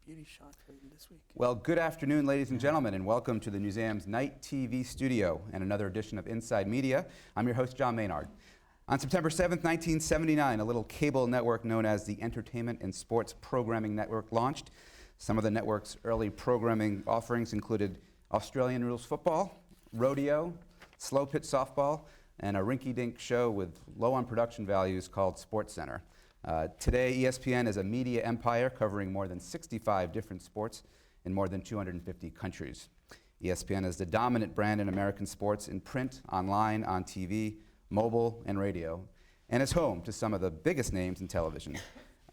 beauty shot for this week. Well, good afternoon, ladies and gentlemen, and welcome to the museum's Night TV studio and another edition of Inside Media. I'm your host, John Maynard. On September 7th, 1979, a little cable network known as the Entertainment and Sports Programming Network launched. Some of the network's early programming offerings included Australian rules football, rodeo, slow pitch softball, and a rinky-dink show with low on production values called SportsCenter. Today, ESPN is a media empire covering more than 65 different sports in more than 250 countries. ESPN is the dominant brand in American sports in print, online, on TV, mobile, and radio, and is home to some of the biggest names in television.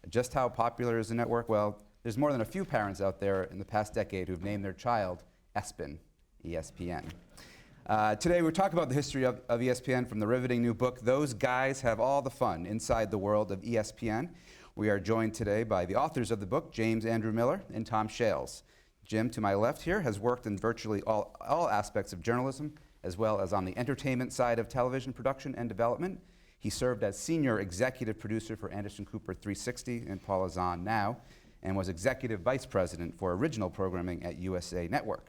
Just how popular is the network? Well, there's more than a few parents out there in the past decade who've named their child ESPN. Today we're talking about the history of ESPN from the riveting new book, Those Guys Have All the Fun Inside the World of ESPN. We are joined today by the authors of the book, James Andrew Miller and Tom Shales. Jim, to my left here, has worked in virtually all aspects of journalism, as well as on the entertainment side of television production and development. He served as senior executive producer for Anderson Cooper 360 and Paul is On Now, and was executive vice president for original programming at USA Network.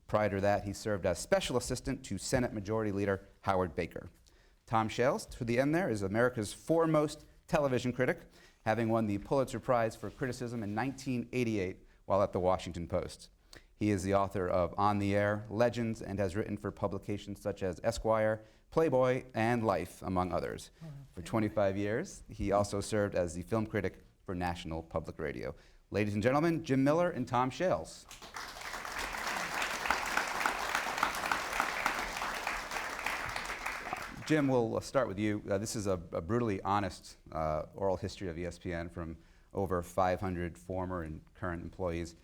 Prior to that, he served as special assistant to Senate Majority Leader Howard Baker. Tom Shales, to the end there, is America's foremost television critic, having won the Pulitzer Prize for Criticism in 1988 while at the Washington Post. He is the author of On the Air, Legends, and has written for publications such as Esquire, Playboy, and Life, among others. For 25 years, he also served as the film critic for National Public Radio. Ladies and gentlemen, Jim Miller and Tom Shales. Jim, we'll start with you. This is a brutally honest oral history of ESPN from over 500 former and current employees.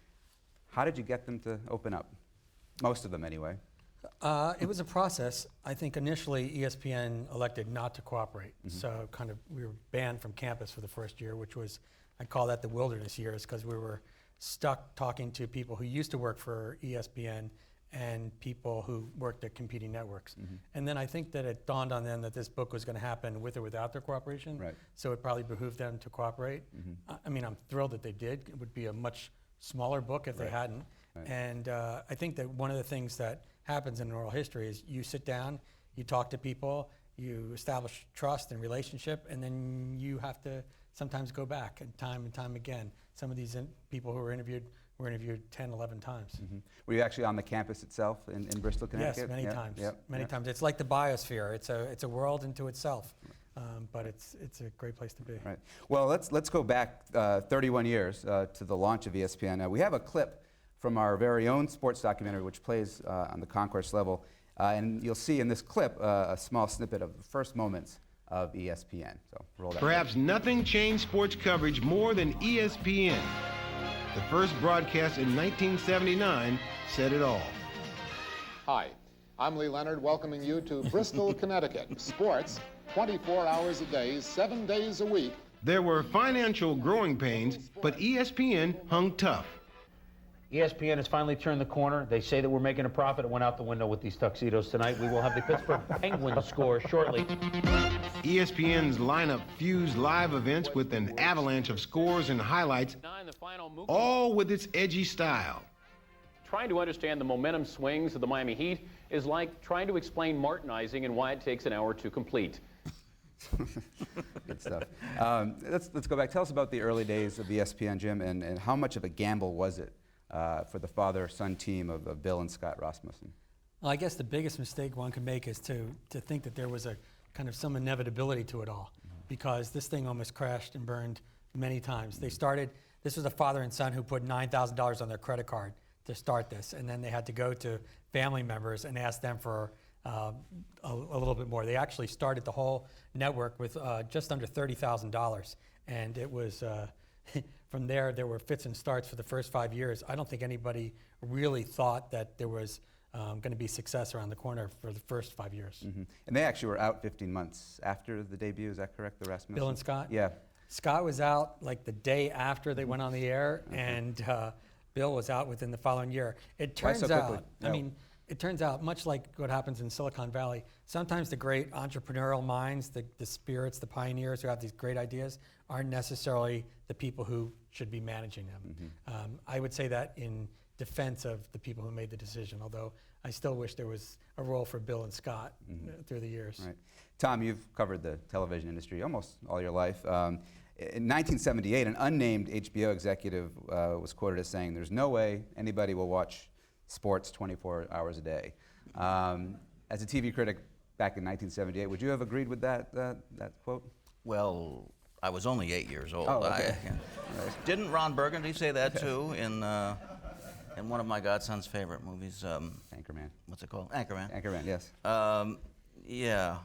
How did you get them to open up? Most of them, anyway. It was a process. I think initially ESPN elected not to cooperate. So we were banned from campus for the first year, which was, I call that the wilderness years, because we were stuck talking to people who used to work for ESPN and people who worked at competing networks. And then I think that it dawned on them that this book was going to happen with or without their cooperation. Right. So it probably behooved them to cooperate. I mean, I'm thrilled that they did. It would be a much smaller book if they hadn't. Right. And I think that one of the things that happens in oral history is you sit down, you talk to people, you establish trust and relationship, and then you have to sometimes go back and time again. Some of these people who were interviewed 10, 11 times. Were you actually on the campus itself in Bristol, Connecticut? Yes, many times. Many times. It's like the biosphere. It's a world into itself, but it's a great place to be. Right. Well, let's go back 31 years to the launch of ESPN. We have a clip from our very own sports documentary, which plays on the concourse level, and you'll see in this clip a small snippet of the first moments of ESPN. So roll that. Perhaps nothing changed sports coverage more than ESPN. The first broadcast in 1979 said it all. Hi, I'm Lee Leonard welcoming you to Bristol, Connecticut. Sports, 24 hours a day, 7 days a week. There were financial growing pains, but ESPN hung tough. ESPN has finally turned the corner. They say that we're making a profit. It went out the window with these tuxedos tonight. We will have the Pittsburgh Penguins score shortly. ESPN's lineup fused live events with an avalanche of scores and highlights, all with its edgy style. Trying to understand the momentum swings of the Miami Heat is like trying to explain Martinizing and why it takes an hour to complete. Good stuff. Let's go back. Tell us about the early days of ESPN, Jim, and how much of a gamble was it for the father-son team of Bill and Scott Rasmussen? Well, I guess the biggest mistake one could make is to think that there was a kind of some inevitability to it all, because this thing almost crashed and burned many times. This was a father and son who put $9,000 on their credit card to start this, and then they had to go to family members and ask them for a little bit more. They actually started the whole network with just under $30,000, and it was from there were fits and starts for the first 5 years. I don't think anybody really thought that there was going to be success around the corner for the first 5 years. And they actually were out 15 months after the debut, is that correct, the Rasmussen? Bill and Scott? Yeah. Scott was out like the day after they went on the air, and Bill was out within the following year. It turns out, it turns out, much like what happens in Silicon Valley, sometimes the great entrepreneurial minds, the spirits, the pioneers who have these great ideas, aren't necessarily the people who should be managing them. I would say that in defense of the people who made the decision, although I still wish there was a role for Bill and Scott through the years. Right. Tom, you've covered the television industry almost all your life. In 1978, an unnamed HBO executive was quoted as saying, "There's no way anybody will watch sports 24 hours a day." As a TV critic back in 1978, would you have agreed with that quote? Well, I was only 8 years old. Oh, okay. Right. Didn't Ron Burgundy say that too in one of my godson's favorite movies? Anchorman. What's it called? Anchorman. Anchorman, yes. Yeah.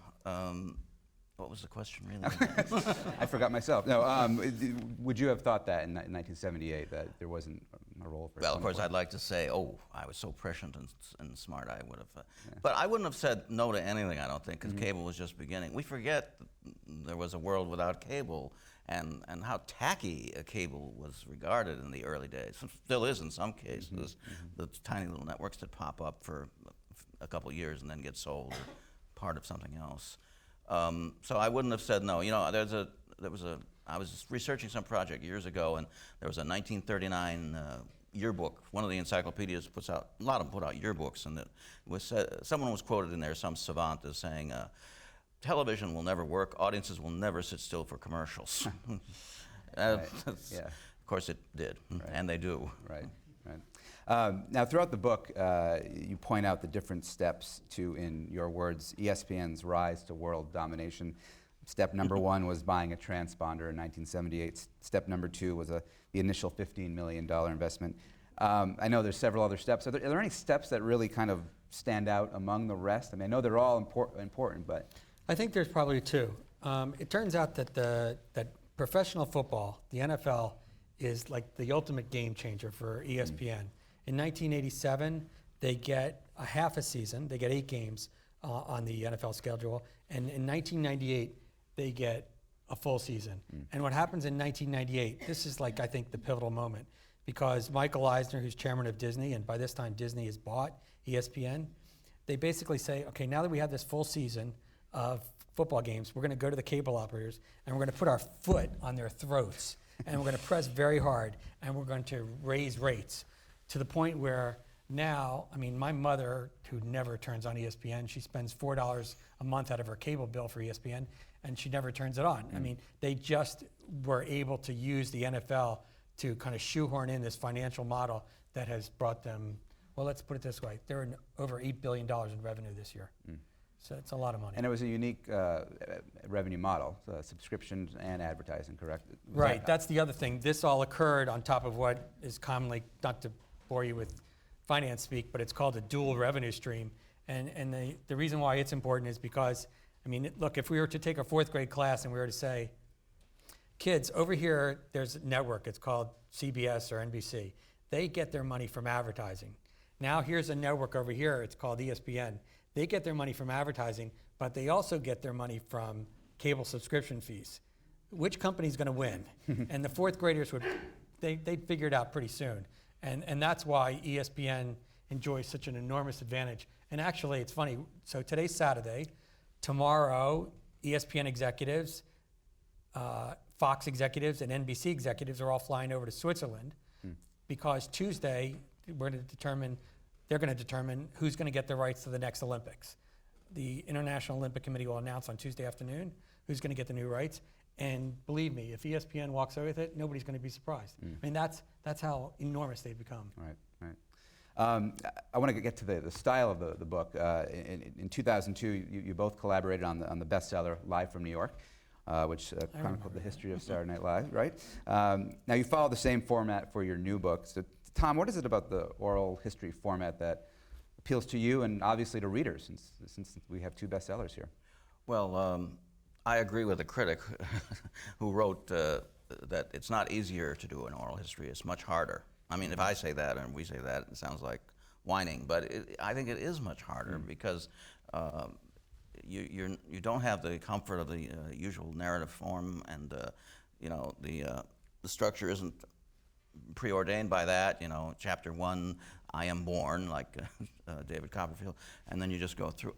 What was the question really? I forgot myself. No, would you have thought that in 1978 that there wasn't a role for? Well, of course, I'd like to say, oh, I was so prescient and smart, I would have. But I wouldn't have said no to anything, I don't think, because cable was just beginning. We forget there was a world without cable and how tacky a cable was regarded in the early days. It still is in some cases. The tiny little networks that pop up for a couple years and then get sold or part of something else. So I wouldn't have said no. You know, I was researching some project years ago, and there was a 1939 yearbook. One of the encyclopedias puts out, a lot of them put out yearbooks, and it was someone was quoted in there, some savant, as saying, television will never work, audiences will never sit still for commercials. Right. Yeah. Of course it did, and they do. Right, right. Now, throughout the book, you point out the different steps to, in your words, ESPN's rise to world domination. Step number one was buying a transponder in 1978. Step number two was the initial $15 million investment. I know there's several other steps. Are there any steps that really kind of stand out among the rest? I mean, I know they're all important, but... I think there's probably two. It turns out that that professional football, the NFL, is like the ultimate game changer for ESPN. In 1987, they get a half a season. They get 8 games on the NFL schedule. And in 1998, they get a full season. And what happens in 1998, this is like, I think, the pivotal moment, because Michael Eisner, who's chairman of Disney, and by this time Disney has bought ESPN, they basically say, okay, now that we have this full season of football games, we're going to go to the cable operators and we're going to put our foot on their throats and we're going to press very hard and we're going to raise rates to the point where now, I mean, my mother, who never turns on ESPN, she spends $4 a month out of her cable bill for ESPN and she never turns it on. I mean, they just were able to use the NFL to kind of shoehorn in this financial model that has brought them, well, let's put it this way, they're in over $8 billion in revenue this year. So it's a lot of money. And it was a unique revenue model, subscriptions and advertising, correct? Right, that's the other thing. This all occurred on top of what is commonly, not to bore you with finance speak, but it's called a dual revenue stream. And the reason why it's important is because, I mean, look, if we were to take a 4th grade class and we were to say, kids, over here, there's a network, it's called CBS or NBC. They get their money from advertising. Now here's a network over here, it's called ESPN. They get their money from advertising, but they also get their money from cable subscription fees. Which company's going to win? And the 4th graders they'd figure it out pretty soon. And that's why ESPN enjoys such an enormous advantage. And actually, it's funny. So today's Saturday. Tomorrow, ESPN executives, Fox executives, and NBC executives are all flying over to Switzerland because Tuesday they're going to determine who's going to get the rights to the next Olympics. The International Olympic Committee will announce on Tuesday afternoon who's going to get the new rights. And believe me, if ESPN walks away with it, nobody's going to be surprised. I mean, that's how enormous they've become. Right, right. I want to get to the style of the book. In 2002, you both collaborated on the bestseller Live from New York, which chronicled the history of Saturday Night Live, right? Now, you follow the same format for your new book. So, Tom, what is it about the oral history format that appeals to you and obviously to readers, since we have 2 bestsellers here? Well, I agree with the critic who wrote that it's not easier to do an oral history, it's much harder. I mean, if I say that and we say that, it sounds like whining, but I think it is much harder because you don't have the comfort of the usual narrative form, and you know, the structure isn't preordained by that. You know, chapter 1, I am born, like David Copperfield, and then you just go through.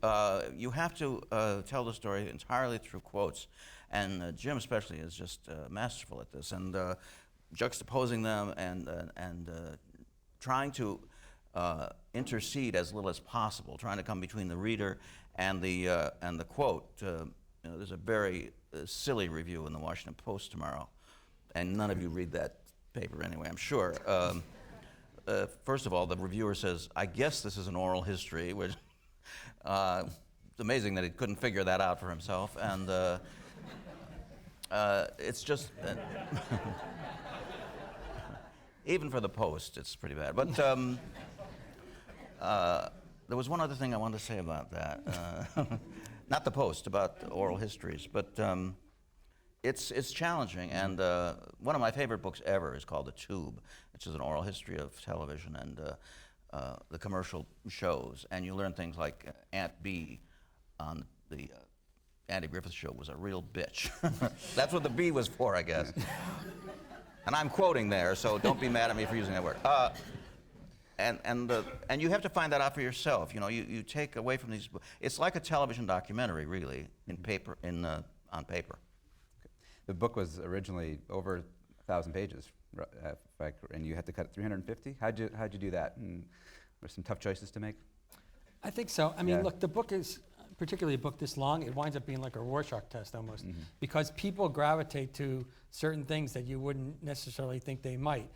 You have to tell the story entirely through quotes, and Jim especially is just masterful at this. And juxtaposing them and trying to intercede as little as possible, trying to come between the reader and the quote. There's a very silly review in the Washington Post tomorrow, and none of you read that paper anyway, I'm sure. First of all, the reviewer says, "I guess this is an oral history," which it's amazing that he couldn't figure that out for himself, and it's just even for the Post, it's pretty bad. But there was one other thing I wanted to say about that. Not the Post, about oral histories, but it's challenging. And one of my favorite books ever is called The Tube, which is an oral history of television and the commercial shows. And you learn things like Aunt Bee on the Andy Griffith Show was a real bitch. That's what the B was for, I guess. And I'm quoting there, so don't be mad at me for using that word. And you have to find that out for yourself. You know, you take away from these. It's like a television documentary, really, in paper, on paper. The book was originally over 1,000 pages, and you had to cut it 350. How'd you do that? And were some tough choices to make? I think so. I mean, look, the book is, particularly a book this long, it winds up being like a Rorschach test almost, because people gravitate to certain things that you wouldn't necessarily think they might.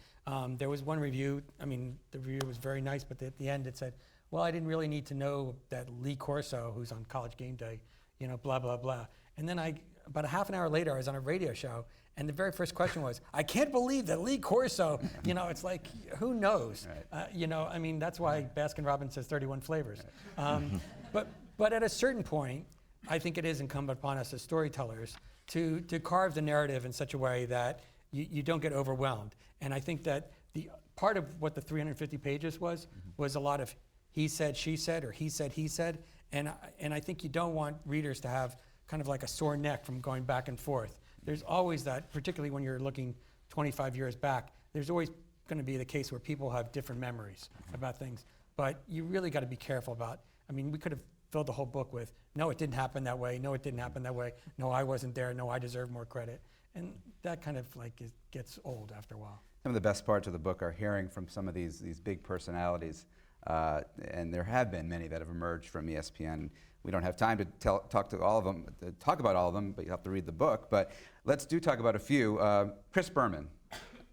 There was one review, I mean, the review was very nice, but at the end it said, well, I didn't really need to know that Lee Corso, who's on College Game Day, you know, blah, blah, blah. And then about a half an hour later, I was on a radio show, and the very first question was, I can't believe that Lee Corso, you know, it's like, who knows? Right. You know, I mean, that's why Baskin-Robbins says 31 flavors. But at a certain point, I think it is incumbent upon us as storytellers to carve the narrative in such a way that you don't get overwhelmed. And I think that the part of what the 350 pages was a lot of he said, she said, or he said. And I think you don't want readers to have kind of like a sore neck from going back and forth. There's always that, particularly when you're looking 25 years back, there's always going to be the case where people have different memories about things. But you really got to be careful about, I mean, we could have filled the whole book with, no, it didn't happen that way, no, it didn't happen that way, no, I wasn't there, no, I deserve more credit. And that kind of like gets old after a while. Some of the best parts of the book are hearing from some of these big personalities, and there have been many that have emerged from ESPN. We don't have time to talk about all of them, but you have to read the book. But let's talk about a few. Chris Berman,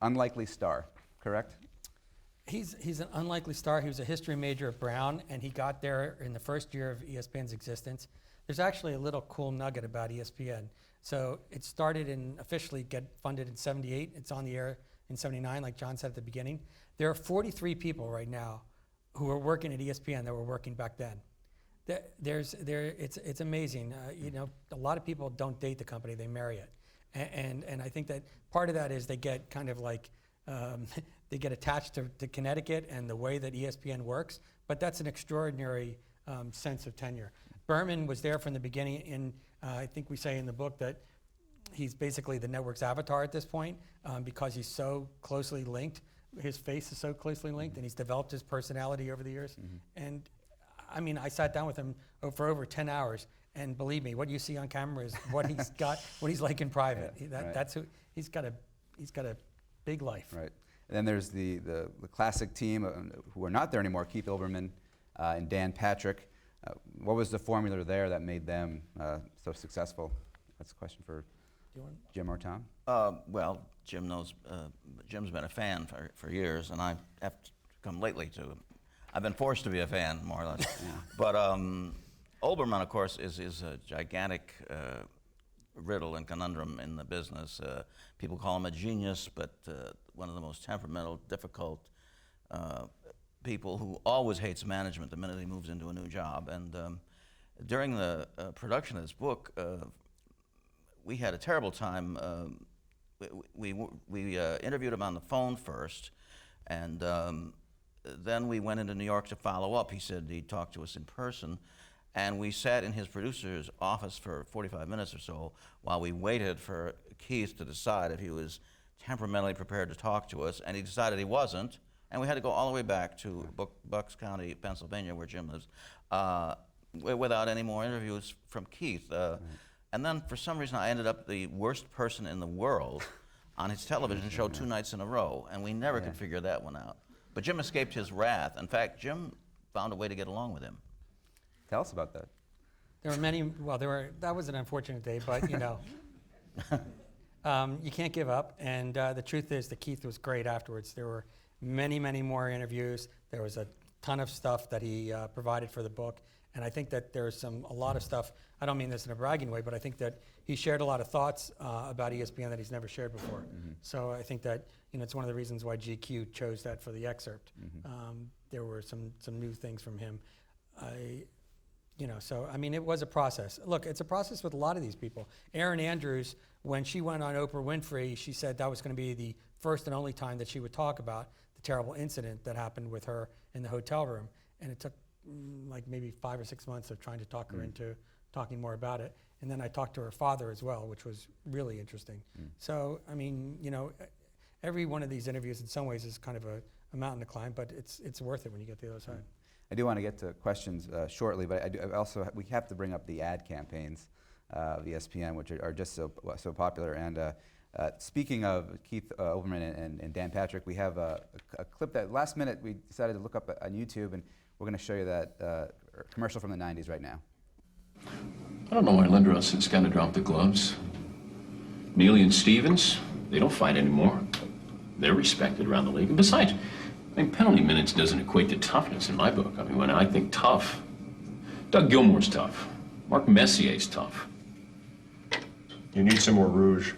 unlikely star, correct? He's an unlikely star. He was a history major at Brown, and he got there in the first year of ESPN's existence. There's actually a little cool nugget about ESPN. So it started officially get funded in '78. It's on the air in '79, like John said at the beginning. There are 43 people right now who are working at ESPN that were working back then. It's amazing. You know, a lot of people don't date the company; they marry it, and I think that part of that is they get kind of like they get attached to Connecticut and the way that ESPN works. But that's an extraordinary sense of tenure. Berman was there from the beginning, and I think we say in the book that he's basically the network's avatar at this point because he's so closely linked. His face is so closely linked, and he's developed his personality over the years. And I mean, I sat down with him for over 10 hours, and believe me, what you see on camera is what he's got, what he's like in private. That's who he's got a big life. Right. And then there's the classic team who are not there anymore, Keith Olbermann and Dan Patrick. What was the formula there that made them so successful? That's a question for Jim or Tom. Well, Jim knows. Jim's been a fan for years, and I have come lately to. I've been forced to be a fan, more or less. But Olbermann, of course, is a gigantic riddle and conundrum in the business. People call him a genius, but one of the most temperamental, difficult people who always hates management the minute he moves into a new job. And during the production of this book, we had a terrible time. We interviewed him on the phone first, and then we went into New York to follow up. He said he'd talk to us in person, and we sat in his producer's office for 45 minutes or so while we waited for Keith to decide if he was temperamentally prepared to talk to us, and he decided he wasn't, and we had to go all the way back to Bucks County, Pennsylvania, where Jim lives, without any more interviews from Keith. And then, for some reason, I ended up the worst person in the world on his television show 2 nights in a row, and we never could figure that one out. But Jim escaped his wrath. In fact, Jim found a way to get along with him. Tell us about that. There were many, well, that was an unfortunate day, but you know, you can't give up. And the truth is that Keith was great afterwards. There were many, many more interviews. There was a ton of stuff that he provided for the book. And I think that there's a lot of stuff, I don't mean this in a bragging way, but I think that he shared a lot of thoughts about ESPN that he's never shared before. So I think that, you know, it's one of the reasons why GQ chose that for the excerpt. There were some new things from him. You know, so I mean, it was a process. Look, it's a process with a lot of these people. Erin Andrews, when she went on Oprah Winfrey, she said that was going to be the first and only time that she would talk about the terrible incident that happened with her in the hotel room. And it took like maybe 5 or 6 months of trying to talk her into talking more about it. And then I talked to her father as well, which was really interesting. So, I mean, you know, every one of these interviews in some ways is kind of a mountain to climb, but it's worth it when you get to the other side. I do want to get to questions shortly, but we have to bring up the ad campaigns of ESPN, which are just so popular. And speaking of Keith Olbermann and Dan Patrick, we have a clip that last minute we decided to look up on YouTube, and we're going to show you that commercial from the 90s right now. I don't know why Lindros has got to drop the gloves. Neely and Stevens, they don't fight anymore. They're respected around the league. And besides, I mean, penalty minutes doesn't equate to toughness in my book. I mean, when I think tough, Doug Gilmour's tough. Mark Messier's tough. You need some more rouge.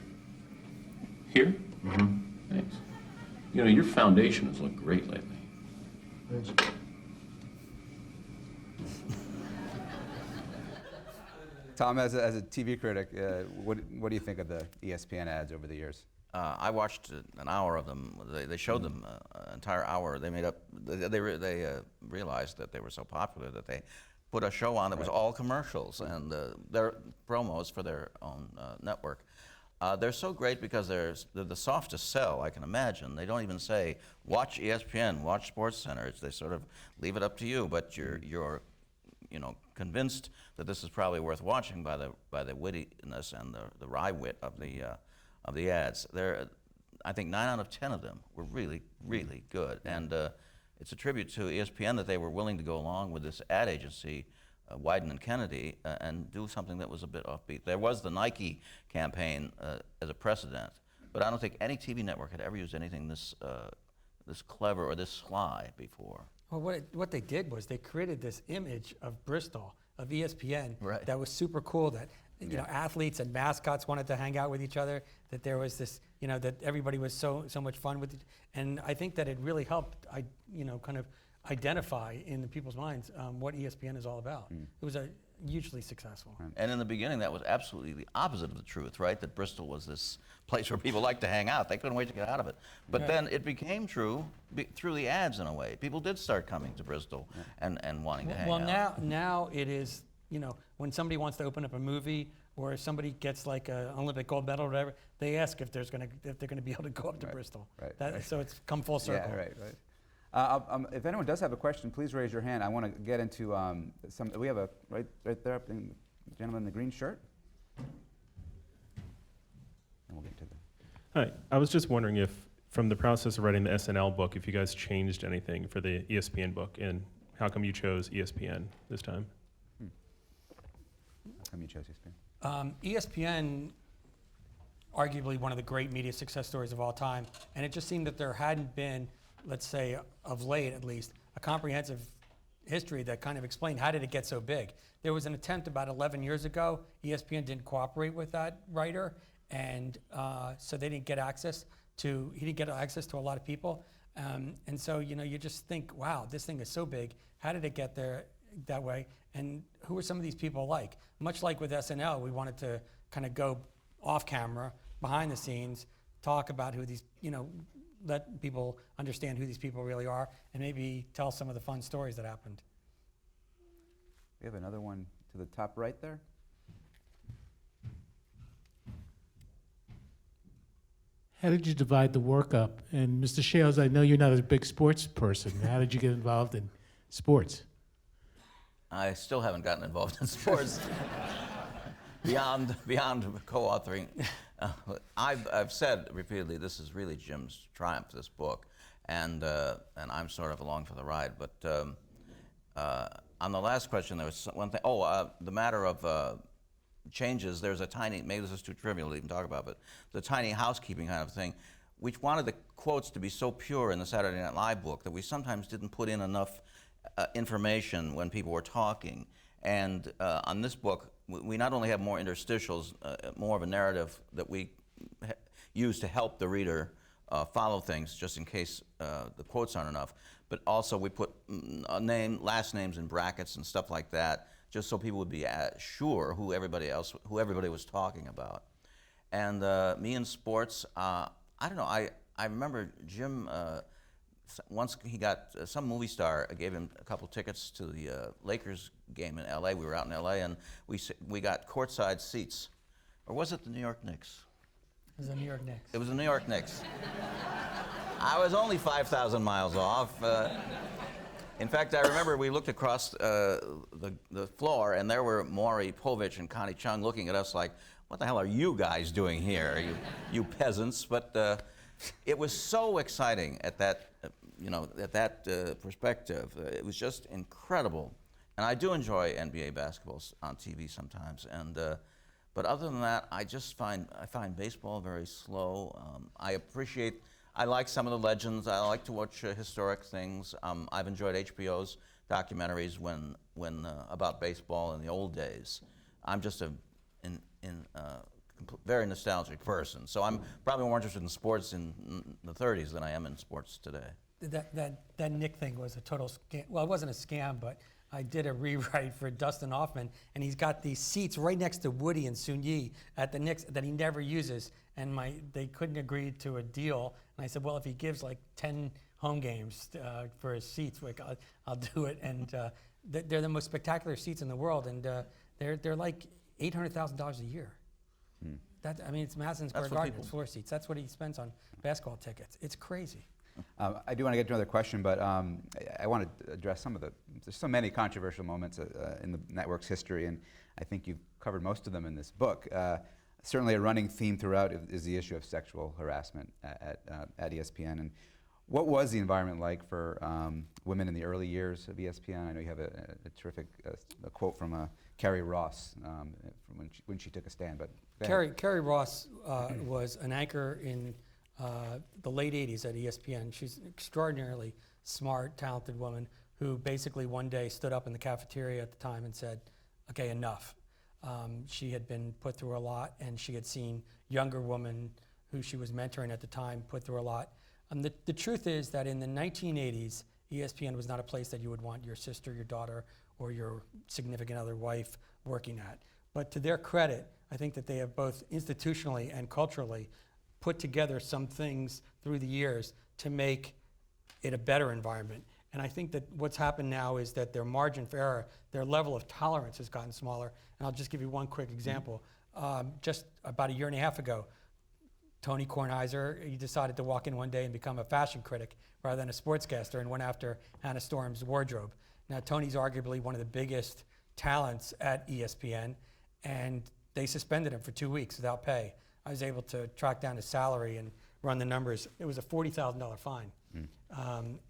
Here? Thanks. You know, your foundation has looked great lately. Thanks. Tom, as a TV critic, what do you think of the ESPN ads over the years? I watched an hour of them. They showed them an entire hour. They made up. They realized that they were so popular that they put a show on that was all commercials and their promos for their own network. They're so great because they're the softest sell I can imagine. They don't even say watch ESPN, watch SportsCenter. They sort of leave it up to you, but you're you know, convinced that this is probably worth watching by the wittiness and the wry wit of the ads. I think 9 out of 10 of them were really, really good. And it's a tribute to ESPN that they were willing to go along with this ad agency, Wyden and Kennedy, and do something that was a bit offbeat. There was the Nike campaign as a precedent, but I don't think any TV network had ever used anything this clever or this sly before. Well, what they did was they created this image of Bristol, of ESPN, Right. that was super cool, that you know, athletes and mascots wanted to hang out with each other, that there was this, you know, that everybody was so much fun with it. And I think that it really helped, you know, kind of identify in the people's minds what ESPN is all about. It was hugely successful. And in the beginning, that was absolutely the opposite of the truth, right? That Bristol was this place where people liked to hang out. They couldn't wait to get out of it. But then it became true through the ads in a way. People did start coming to Bristol and wanting to hang out. Well, now it is, you know, when somebody wants to open up a movie or if somebody gets like an Olympic gold medal or whatever, they ask if they're going to be able to go up to Bristol. So it's come full circle. Yeah, right. If anyone does have a question, please raise your hand. I want to get into some. We have a right there, up in the gentleman in the green shirt. And we'll get to that. Hi, I was just wondering if, from the process of writing the SNL book, if you guys changed anything for the ESPN book, and how come you chose ESPN this time? How come you chose ESPN? ESPN, arguably one of the great media success stories of all time, and it just seemed that there hadn't been, let's say, of late at least, a comprehensive history that kind of explained how did it get so big. There was an attempt about 11 years ago. ESPN didn't cooperate with that writer, and so they didn't get access to, he didn't get access to a lot of people. And so, you know, you just think, wow, this thing is so big. How did it get there that way? And who are some of these people like? Much like with SNL, we wanted to kind of go off camera, behind the scenes, talk about who these, you know, let people understand who these people really are, and maybe tell some of the fun stories that happened. We have another one to the top right there. How did you divide the work up? And Mr. Shales, I know you're not a big sports person. How did you get involved in sports? I still haven't gotten involved in sports. beyond co-authoring, I've said repeatedly this is really Jim's triumph, this book, and I'm sort of along for the ride. But on the last question, there was one thing. The matter of changes. There's a tiny, maybe this is too trivial to even talk about, but the tiny housekeeping kind of thing. We wanted the quotes to be so pure in the Saturday Night Live book that we sometimes didn't put in enough information when people were talking. And on this book, we not only have more interstitials, more of a narrative that we use to help the reader follow things, just in case the quotes aren't enough, but also we put last names in brackets and stuff like that, just so people would be sure who everybody was talking about. And me in sports, I don't know. I remember Jim. Once he got some movie star gave him a couple tickets to the Lakers game in L.A. We were out in L.A. and we got courtside seats, or was it the New York Knicks? It was the New York Knicks. It was the New York Knicks. I was only 5,000 miles off. In fact, I remember we looked across the floor, and there were Maury Povich and Connie Chung looking at us like, "What the hell are you guys doing here, you peasants?" But it was so exciting at that, perspective. It was just incredible, and I do enjoy NBA basketball on TV sometimes. And but other than that, I find baseball very slow. I like some of the legends. I like to watch historic things. I've enjoyed HBO's documentaries when about baseball in the old days. I'm just a very nostalgic person, so I'm probably more interested in sports in the 30s than I am in sports today. That Nick thing was a total scam. Well, it wasn't a scam, but I did a rewrite for Dustin Hoffman, and he's got these seats right next to Woody and Sun-Yi at the Knicks that he never uses, and they couldn't agree to a deal. And I said, well, if he gives like 10 home games for his seats, like I'll do it. And they're the most spectacular seats in the world, and they're like $800,000 a year. It's Madison Square Garden floor seats. That's what he spends on basketball tickets. It's crazy. I do want to get to another question, but I want to address there's so many controversial moments in the network's history, and I think you've covered most of them in this book. Certainly a running theme throughout is the issue of sexual harassment at ESPN. And what was the environment like for women in the early years of ESPN? I know you have a terrific quote from Carrie Ross from when she took a stand. But Carrie Ross was an anchor in the late 80s at ESPN. She's an extraordinarily smart, talented woman who basically one day stood up in the cafeteria at the time and said, okay, enough. She had been put through a lot, and she had seen younger women who she was mentoring at the time put through a lot. The truth is that in the 1980s, ESPN was not a place that you would want your sister, your daughter, or your significant other wife working at. But to their credit, I think that they have both institutionally and culturally put together some things through the years to make it a better environment. And I think that what's happened now is that their margin for error, their level of tolerance has gotten smaller. And I'll just give you one quick example. Just about a year and a half ago, Tony Kornheiser, he decided to walk in one day and become a fashion critic rather than a sportscaster, and went after Hannah Storm's wardrobe. Now, Tony's arguably one of the biggest talents at ESPN, and they suspended him for 2 weeks without pay. I was able to track down his salary and run the numbers. It was a $40,000 fine.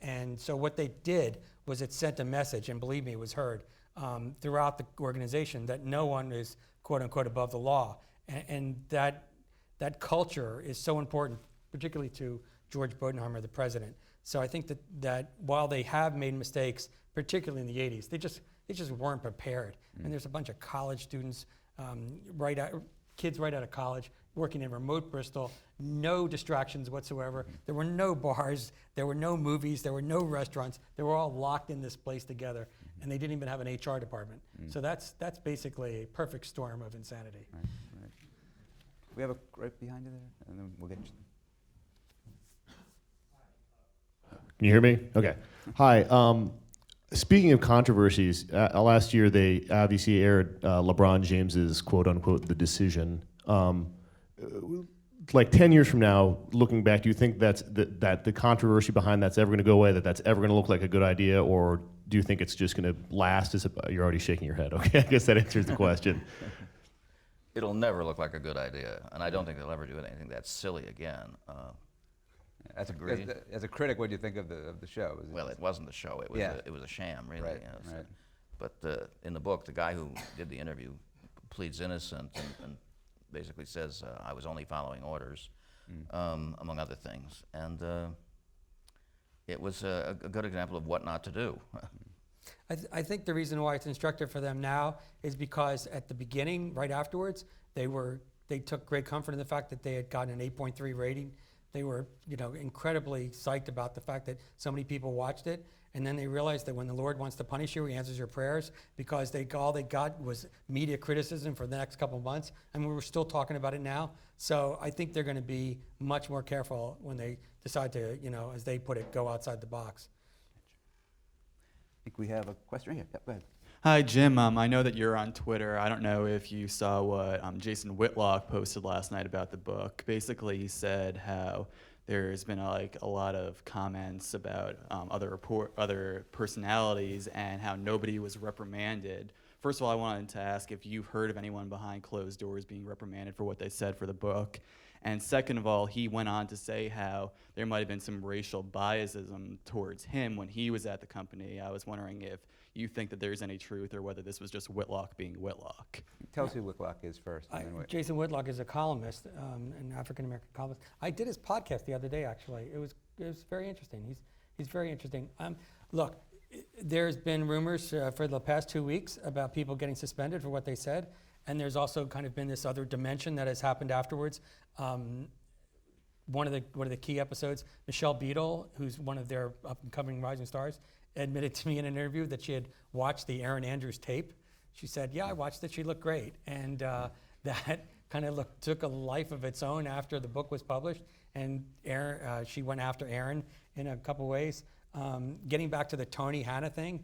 And so what they did was it sent a message, and believe me, it was heard throughout the organization, that no one is quote unquote above the law. And that culture is so important, particularly to George Bodenheimer, the president. So I think that while they have made mistakes, particularly in the 80s, they just weren't prepared. And there's a bunch of college students, kids right out of college, working in remote Bristol, no distractions whatsoever. There were no bars, there were no movies, there were no restaurants. They were all locked in this place together, and they didn't even have an HR department. So that's basically a perfect storm of insanity. Right. We have a right behind you there, and then we'll get you. Can you hear me? Okay. Hi. Speaking of controversies, last year they obviously aired LeBron James's quote unquote "The Decision." Like 10 years from now, looking back, do you think that the controversy behind that's ever going to go away? That's ever going to look like a good idea, or do you think it's just going to last? You're already shaking your head. Okay, I guess that answers the question. it'll never look like a good idea, and I don't think they'll ever do anything that's silly again. As Agreed. a critic, what do you think of the show? Well, it wasn't a show. It was it was a sham, really. Right, You know, right. But in the book, the guy who did the interview pleads innocent and basically says, I was only following orders, among other things. And it was a good example of what not to do. I think the reason why it's instructive for them now is because at the beginning, right afterwards, they took great comfort in the fact that they had gotten an 8.3 rating. They were, incredibly psyched about the fact that so many people watched it. And then they realized that when the Lord wants to punish you, he answers your prayers, because all they got was media criticism for the next couple of months. And we're still talking about it now. So I think they're going to be much more careful when they decide to, as they put it, go outside the box. I think we have a question right here. Yep, go ahead. Hi, Jim. I know that you're on Twitter. I don't know if you saw what Jason Whitlock posted last night about the book. Basically, he said how there's been a lot of comments about other personalities and how nobody was reprimanded. First of all, I wanted to ask if you've heard of anyone behind closed doors being reprimanded for what they said for the book. And second of all, he went on to say how there might have been some racial biasism towards him when he was at the company. I was wondering if you think that there's any truth or whether this was just Whitlock being Whitlock. Tell us who Whitlock is first. And then Jason Whitlock is a columnist, an African-American columnist. I did his podcast the other day, actually. It was very interesting. He's very interesting. Look, there's been rumors for the past 2 weeks about people getting suspended for what they said. And there's also kind of been this other dimension that has happened afterwards. One of the key episodes, Michelle Beadle, who's one of their up-and-coming rising stars, admitted to me in an interview that she had watched the Erin Andrews tape. She said, yeah, I watched it, she looked great. And that kind of took a life of its own after the book was published. And she went after Erin in a couple ways. Getting back to the Tony Hannah thing,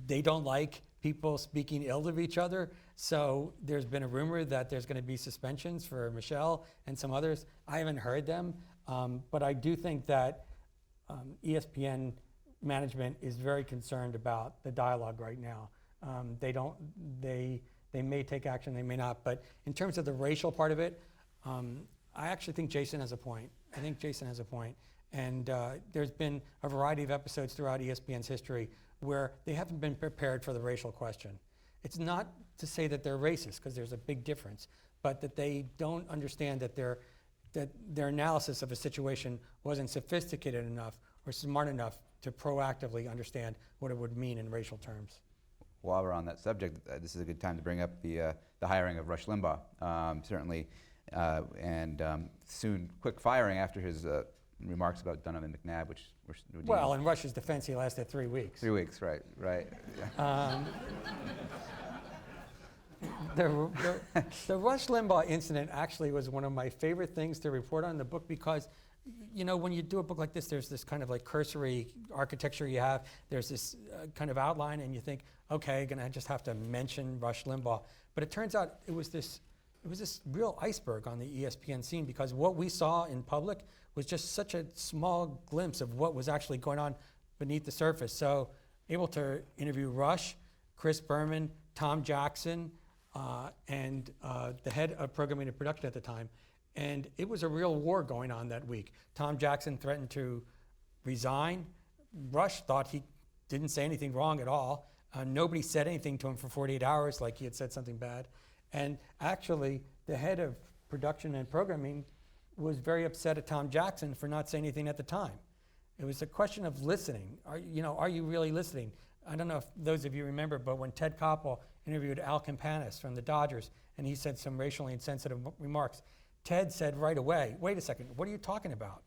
they don't like people speaking ill of each other. So there's been a rumor that there's going to be suspensions for Michelle and some others. I haven't heard them, but I do think that ESPN management is very concerned about the dialogue right now. They may take action, they may not. But in terms of the racial part of it, I actually think Jason has a point. And there's been a variety of episodes throughout ESPN's history where they haven't been prepared for the racial question. It's not to say that they're racist, because there's a big difference, but that they don't understand that their analysis of a situation wasn't sophisticated enough or smart enough to proactively understand what it would mean in racial terms. While we're on that subject, this is a good time to bring up the hiring of Rush Limbaugh, certainly, and soon quick firing after his remarks about Dunham and McNabb, which were well, in Rush's defense, he lasted 3 weeks. 3 weeks, right. The Rush Limbaugh incident actually was one of my favorite things to report on in the book, because when you do a book like this, there's this kind of like cursory architecture you have. There's this kind of outline, and you think, okay, gonna just have to mention Rush Limbaugh. But it turns out it was this real iceberg on the ESPN scene, because what we saw in public was just such a small glimpse of what was actually going on beneath the surface. So able to interview Rush, Chris Berman, Tom Jackson, and the head of programming and production at the time. And it was a real war going on that week. Tom Jackson threatened to resign. Rush thought he didn't say anything wrong at all. Nobody said anything to him for 48 hours like he had said something bad. And actually, the head of production and programming was very upset at Tom Jackson for not saying anything at the time. It was a question of listening. Are you really listening? I don't know if those of you remember, but when Ted Koppel interviewed Al Campanis from the Dodgers, and he said some racially insensitive remarks, Ted said right away, wait a second, what are you talking about?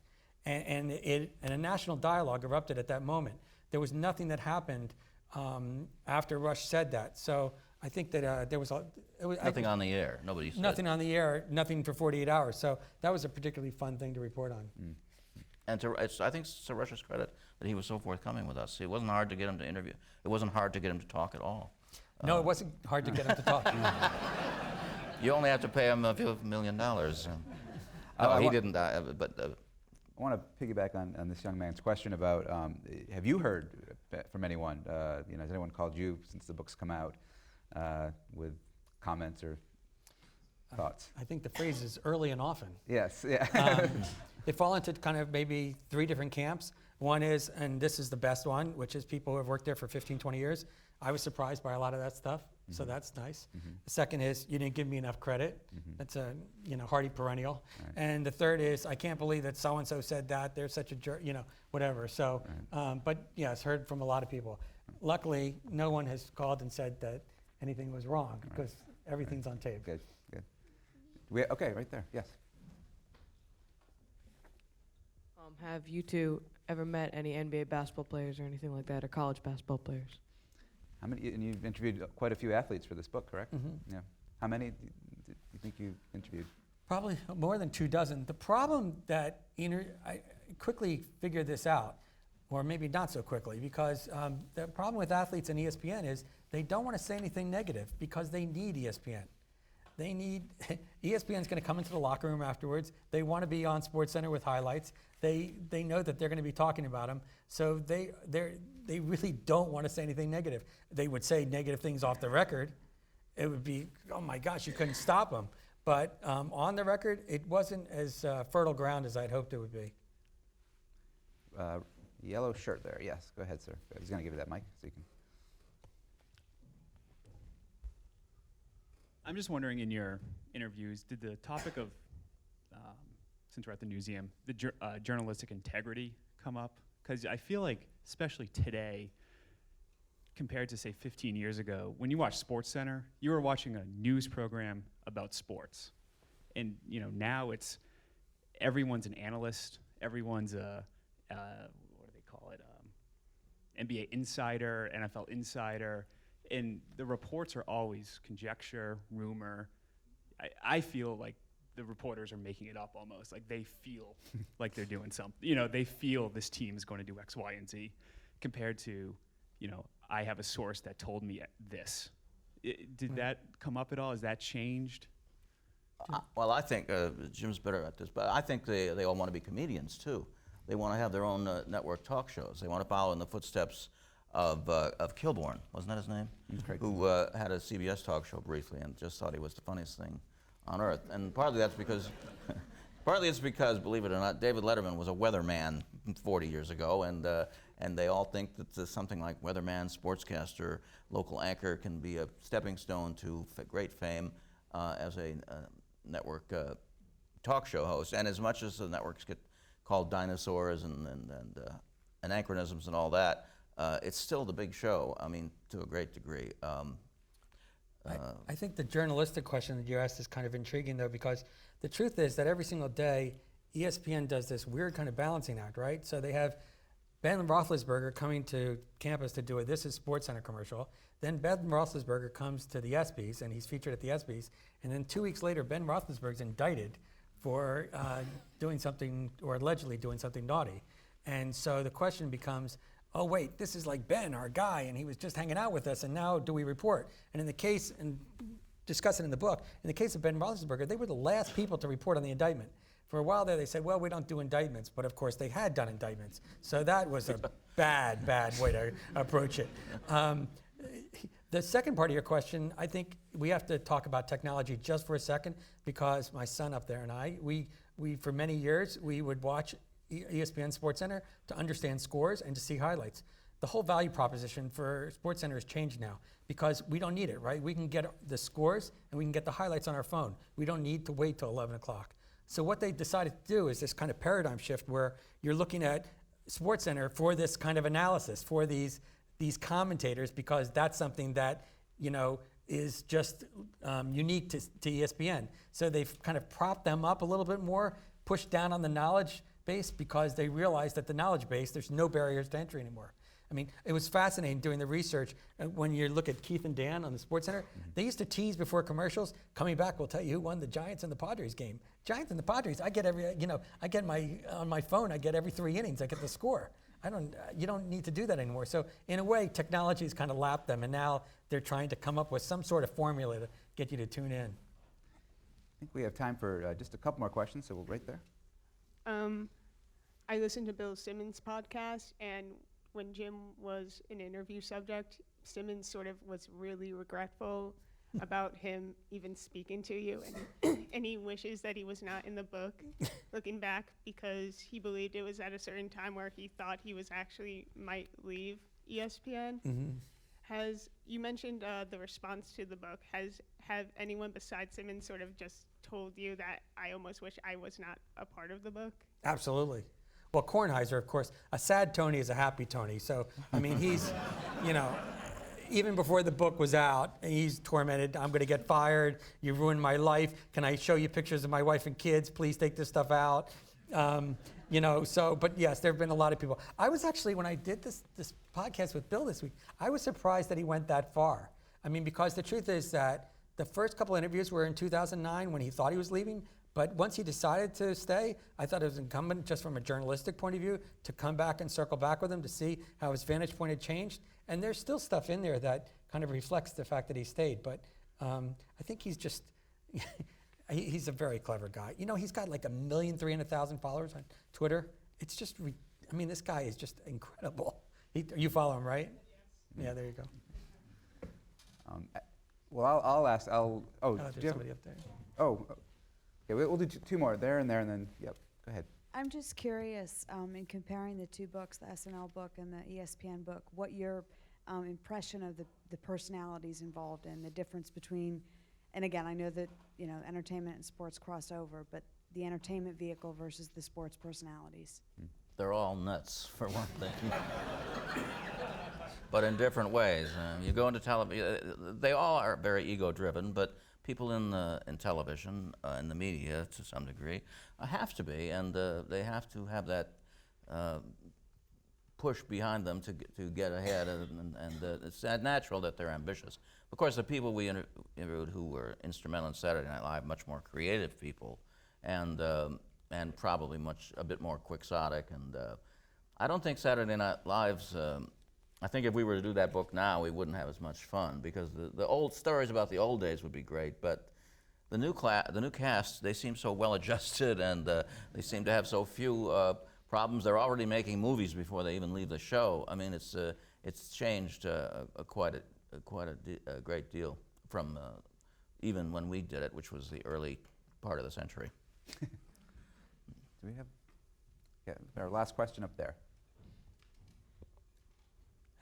And a national dialogue erupted at that moment. There was nothing that happened after Rush said that. So I think that there was nothing on the air. Nobody said. Nothing on the air, nothing for 48 hours. So that was a particularly fun thing to report on. And I think it's to Rush's credit that he was so forthcoming with us. It wasn't hard to get him to interview. It wasn't hard to get him to talk at all. No, it wasn't hard to get him to talk. You only have to pay him $1 million. No, he didn't. I want to piggyback on this young man's question about, have you heard from anyone? Has anyone called you since the book's come out with comments or? thoughts? I think the phrase is early and often. Yes, yeah. They fall into kind of maybe 3 different camps. One is, and this is the best one, which is people who have worked there for 15, 20 years. I was surprised by a lot of that stuff, so that's nice. The second is, you didn't give me enough credit. That's a hearty perennial. Right. And the third is, I can't believe that so-and-so said that. They're such a jerk, whatever. So, but yes, heard from a lot of people. Luckily, no one has called and said that anything was wrong, because everything's on tape. Good, good. Okay, right there, yes. Have you two ever met any NBA basketball players or anything like that, or college basketball players? How many, and you've interviewed quite a few athletes for this book, correct? Yeah. How many do you think you interviewed? Probably more than 24. The problem that I quickly figured this out, or maybe not so quickly, because the problem with athletes and ESPN is they don't want to say anything negative because they need ESPN. They need, ESPN's going to come into the locker room afterwards. They want to be on SportsCenter with highlights. They know that they're going to be talking about them. So they really don't want to say anything negative. They would say negative things off the record. It would be, oh my gosh, you couldn't stop them. But on the record, it wasn't as fertile ground as I'd hoped it would be. Yellow shirt there, yes. Go ahead, sir. I was going to give you that mic so you can. I'm just wondering, in your interviews, did the topic of, since we're at the museum, the journalistic integrity come up? Because I feel like, especially today, compared to, say, 15 years ago, when you watch SportsCenter, you were watching a news program about sports. And now it's, everyone's an analyst, everyone's a, what do they call it, NBA insider, NFL insider. And the reports are always conjecture, rumor. I feel like the reporters are making it up almost. Like they feel like they're doing something. They feel this team is going to do X, Y, and Z, compared to, I have a source that told me this. Did that come up at all? Has that changed? Well, I think Jim's better at this, but I think they all want to be comedians too. They want to have their own network talk shows. They want to follow in the footsteps of Kilborn, wasn't that his name? Who had a CBS talk show briefly and just thought he was the funniest thing on earth. And partly that's because, believe it or not, David Letterman was a weatherman 40 years ago, and they all think that something like weatherman, sportscaster, local anchor can be a stepping stone to great fame as a network talk show host. And as much as the networks get called dinosaurs and anachronisms and all that, it's still the big show, I mean, to a great degree. I think the journalistic question that you asked is kind of intriguing, though, because the truth is that every single day, ESPN does this weird kind of balancing act, right? So they have Ben Roethlisberger coming to campus to do a This Is SportsCenter commercial. Then Ben Roethlisberger comes to the ESPYs, and he's featured at the ESPYs. And then 2 weeks later, Ben Roethlisberger's indicted for doing something, or allegedly doing something naughty. And so the question becomes, oh wait, this is like Ben, our guy, and he was just hanging out with us, and now do we report? And in the case, and discuss it in the book, in the case of Ben Roethlisberger, they were the last people to report on the indictment. For a while there, they said, well, we don't do indictments, but of course they had done indictments. So that was a bad way to approach it. The second part of your question, I think we have to talk about technology just for a second, because my son up there and I, we for many years, we would watch ESPN SportsCenter to understand scores and to see highlights. The whole value proposition for SportsCenter has changed now because we don't need it, right? We can get the scores and we can get the highlights on our phone. We don't need to wait till 11 o'clock. So what they decided to do is this kind of paradigm shift where you're looking at SportsCenter for this kind of analysis, for these commentators, because that's something that, is just unique to ESPN. So they've kind of propped them up a little bit more, pushed down on the knowledge base, because they realized that the knowledge base, there's no barriers to entry anymore. I mean, it was fascinating doing the research. When you look at Keith and Dan on the SportsCenter, they used to tease before commercials, coming back, we'll tell you who won the Giants and the Padres game. Giants and the Padres, I get on my phone, I get every 3 innings, I get the score. You don't need to do that anymore. So in a way, technology has kind of lapped them, and now they're trying to come up with some sort of formula to get you to tune in. I think we have time for just a couple more questions, so we'll right there. I listened to Bill Simmons' podcast, and when Jim was an interview subject, Simmons sort of was really regretful about him even speaking to you, and he wishes that he was not in the book, looking back, because he believed it was at a certain time where he thought he was actually might leave ESPN. You mentioned the response to the book. Have anyone besides Simmons sort of just told you that I almost wish I was not a part of the book? Absolutely. Well, Kornheiser, of course, a sad Tony is a happy Tony. So, I mean, he's, you know, even before the book was out, he's tormented. I'm going to get fired. You ruined my life. Can I show you pictures of my wife and kids? Please take this stuff out. You know, so, but yes, there have been a lot of people. I was actually, when I did this podcast with Bill this week, I was surprised that he went that far. I mean, because the truth is that the first couple of interviews were in 2009 when he thought he was leaving. But once he decided to stay, I thought it was incumbent, just from a journalistic point of view, to come back and circle back with him to see how his vantage point had changed. And there's still stuff in there that kind of reflects the fact that he stayed. But I think he's just, he's a very clever guy. You know, he's got like 1,300,000 followers on Twitter. It's just, I mean, this guy is just incredible. You follow him, right? Yes. Yeah, there you go. Well, I'll ask. Oh, there's somebody up there. Oh, okay, we'll do two more, there, and then, yep, go ahead. I'm just curious, in comparing the two books, the SNL book and the ESPN book, what your impression of the personalities involved in, the difference between, and again, I know that, you know, entertainment and sports cross over, but the entertainment vehicle versus the sports personalities. They're all nuts, for one thing. But in different ways. You go into television, they all are very ego-driven, but people in television, in the media to some degree, have to be, and they have to have that push behind them to get ahead, and it's natural that they're ambitious. Of course, the people we interviewed who were instrumental in Saturday Night Live, much more creative people, and probably a bit more quixotic, and I don't think Saturday Night Live's, I think if we were to do that book now, we wouldn't have as much fun, because the old stories about the old days would be great, but the new cast, they seem so well adjusted, and they seem to have so few problems. They're already making movies before they even leave the show. I mean, it's changed quite a great deal from even when we did it, which was the early part of the century. Do we have our last question up there?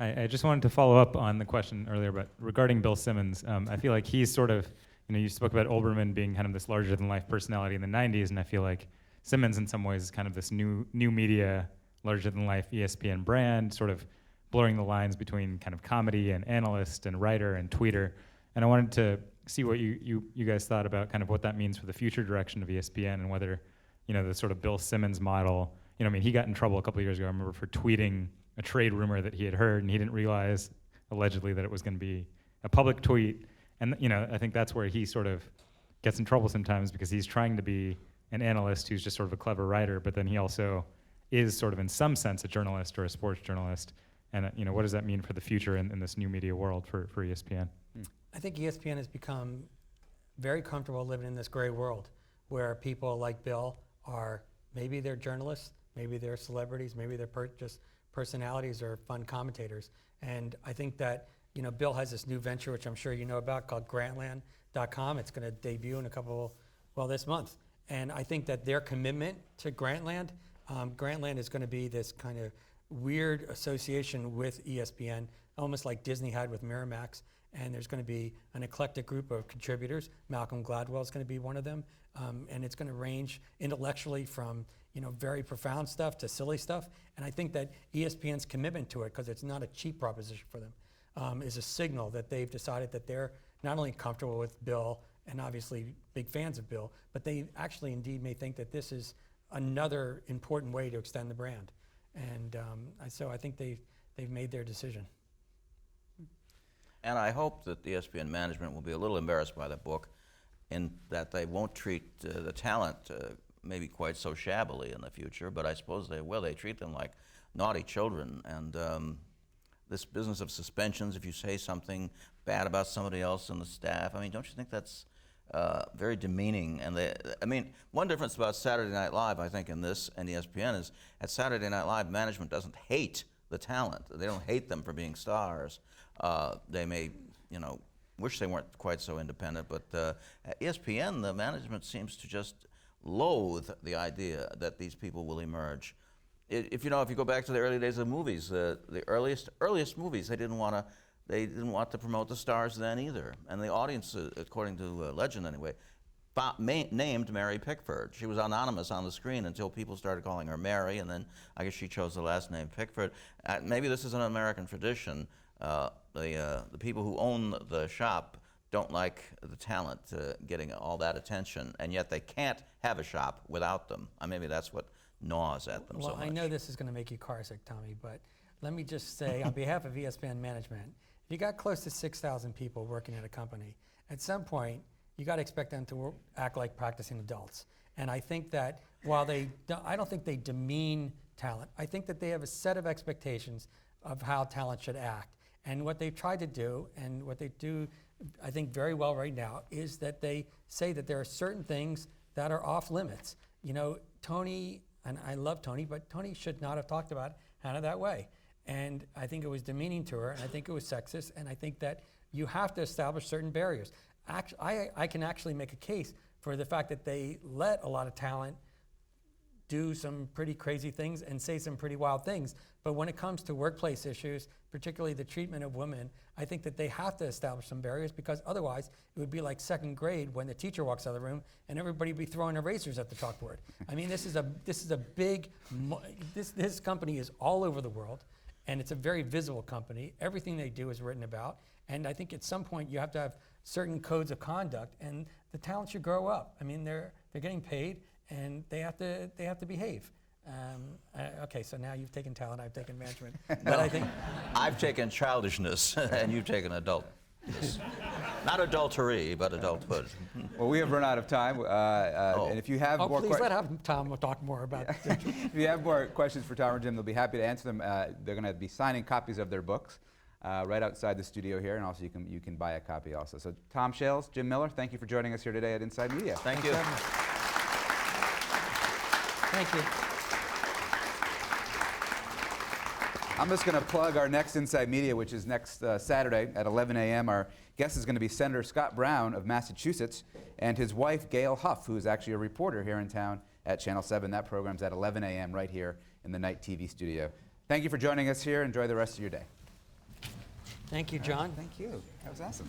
I just wanted to follow up on the question earlier, but regarding Bill Simmons, I feel like he's sort of, you know, you spoke about Olbermann being kind of this larger-than-life personality in the 90s, and I feel like Simmons in some ways is kind of this new media, larger-than-life ESPN brand, sort of blurring the lines between kind of comedy and analyst and writer and tweeter. And I wanted to see what you guys thought about kind of what that means for the future direction of ESPN, and whether, you know, the sort of Bill Simmons model, you know, I mean, he got in trouble a couple of years ago, I remember, for tweeting a trade rumor that he had heard, and he didn't realize, allegedly, that it was going to be a public tweet. And, you know, I think that's where he sort of gets in trouble sometimes, because he's trying to be an analyst who's just sort of a clever writer, but then he also is sort of in some sense a journalist or a sports journalist. And, you know, what does that mean for the future in this new media world for ESPN? I think ESPN has become very comfortable living in this gray world where people like Bill are, maybe they're journalists, maybe they're celebrities, maybe they're just personalities or fun commentators. And I think that, you know, Bill has this new venture, which I'm sure you know about, called Grantland.com. It's going to debut in this month. And I think that their commitment to Grantland, Grantland is going to be this kind of weird association with ESPN, almost like Disney had with Miramax. And there's going to be an eclectic group of contributors. Malcolm Gladwell is going to be one of them. And it's going to range intellectually from, you know, very profound stuff to silly stuff. And I think that ESPN's commitment to it, because it's not a cheap proposition for them, is a signal that they've decided that they're not only comfortable with Bill and obviously big fans of Bill, but they actually indeed may think that this is another important way to extend the brand. And so I think they've made their decision. And I hope that the ESPN management will be a little embarrassed by the book, in that they won't treat the talent maybe quite so shabbily in the future, but I suppose they will. They treat them like naughty children. And this business of suspensions, if you say something bad about somebody else in the staff, I mean, don't you think that's very demeaning? And I mean, one difference about Saturday Night Live, I think, in this and ESPN is at Saturday Night Live, management doesn't hate the talent. They don't hate them for being stars. They may, you know, wish they weren't quite so independent, but at ESPN, the management seems to just loathe the idea that these people will emerge. If you go back to the early days of movies, the earliest movies, they didn't want to promote the stars then either, and the audience, according to legend anyway, named Mary Pickford. She was anonymous on the screen until people started calling her Mary, and then I guess she chose the last name Pickford. Maybe this is an American tradition. The people who own the shop don't like the talent getting all that attention, and yet they can't have a shop without them. Maybe that's what gnaws at them so much. Well, I know this is going to make you car sick, Tommy, but let me just say, on behalf of ESPN management, if you got close to 6,000 people working at a company, at some point, you got to expect them to act like practicing adults. And I think that while I don't think they demean talent, I think that they have a set of expectations of how talent should act. And what they've tried to do, and what they do, I think, very well right now, is that they say that there are certain things that are off limits. Tony, and I love Tony, but Tony should not have talked about Hannah that way. And I think it was demeaning to her, and I think it was sexist, and I think that you have to establish certain barriers. I can actually make a case for the fact that they let a lot of talent do some pretty crazy things and say some pretty wild things. But when it comes to workplace issues, particularly the treatment of women, I think that they have to establish some barriers, because otherwise it would be like second grade when the teacher walks out of the room and everybody would be throwing erasers at the chalkboard. I mean, this is a big, this company is all over the world, and it's a very visible company. Everything they do is written about, and I think at some point you have to have certain codes of conduct, and the talent should grow up. I mean, they're getting paid, and they have to behave. Okay, so now you've taken talent, I've taken management. But I think I've taken childishness, and you've taken adultness. Not adultery, but adulthood. Well, we have run out of time, and if you have more please let Tom talk more about it. If you have more questions for Tom or Jim, they'll be happy to answer them. They're going to be signing copies of their books right outside the studio here, and also you can buy a copy also. So Tom Shales, Jim Miller, thank you for joining us here today at Inside Media. Thank you. Thank you. I'm just going to plug our next Inside Media, which is next Saturday at 11 a.m. Our guest is going to be Senator Scott Brown of Massachusetts and his wife, Gail Huff, who is actually a reporter here in town at Channel 7. That program's at 11 a.m. right here in the Night TV studio. Thank you for joining us here. Enjoy the rest of your day. Thank you, John. Thank you. That was awesome.